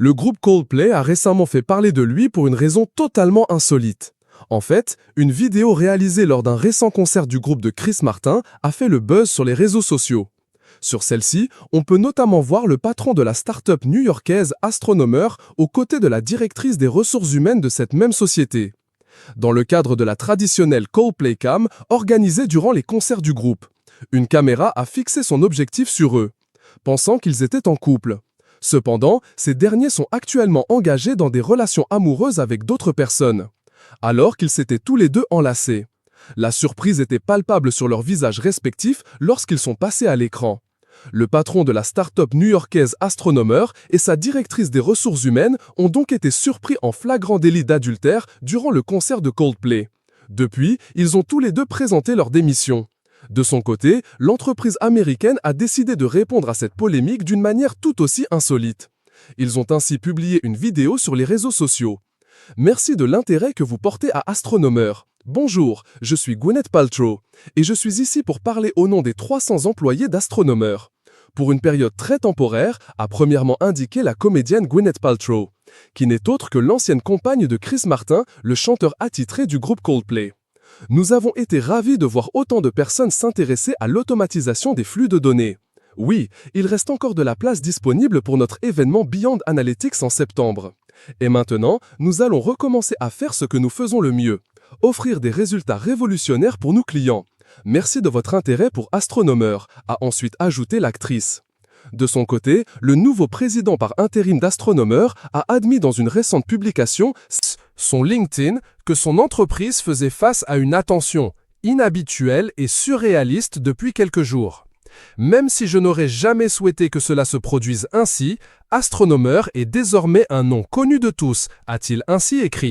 Le groupe Coldplay a récemment fait parler de lui pour une raison totalement insolite. En fait, une vidéo réalisée lors d'un récent concert du groupe de Chris Martin a fait le buzz sur les réseaux sociaux. Sur celle-ci, on peut notamment voir le patron de la start-up new-yorkaise Astronomer aux côtés de la directrice des ressources humaines de cette même société. Dans le cadre de la traditionnelle Coldplay Cam organisée durant les concerts du groupe, une caméra a fixé son objectif sur eux, pensant qu'ils étaient en couple. Cependant, ces derniers sont actuellement engagés dans des relations amoureuses avec d'autres personnes, alors qu'ils s'étaient tous les deux enlacés. La surprise était palpable sur leurs visages respectifs lorsqu'ils sont passés à l'écran. Le patron de la start-up new-yorkaise Astronomer et sa directrice des ressources humaines ont donc été surpris en flagrant délit d'adultère durant le concert de Coldplay. Depuis, ils ont tous les deux présenté leur démission. De son côté, l'entreprise américaine a décidé de répondre à cette polémique d'une manière tout aussi insolite. Ils ont ainsi publié une vidéo sur les réseaux sociaux. Merci de l'intérêt que vous portez à Astronomer. Bonjour, je suis Gwyneth Paltrow, et je suis ici pour parler au nom des 300 employés d'Astronomer. Pour une période très temporaire, a premièrement indiqué la comédienne Gwyneth Paltrow, qui n'est autre que l'ancienne compagne de Chris Martin, le chanteur attitré du groupe Coldplay. Nous avons été ravis de voir autant de personnes s'intéresser à l'automatisation des flux de données. Oui, il reste encore de la place disponible pour notre événement Beyond Analytics en septembre. Et maintenant, nous allons recommencer à faire ce que nous faisons le mieux, offrir des résultats révolutionnaires pour nos clients. Merci de votre intérêt pour Astronomer, a ensuite ajouté l'actrice. De son côté, le nouveau président par intérim d'Astronomer a admis dans une récente publication son LinkedIn que son entreprise faisait face à une attention inhabituelle et surréaliste depuis quelques jours. Même si je n'aurais jamais souhaité que cela se produise ainsi, Astronomer est désormais un nom connu de tous, a-t-il ainsi écrit.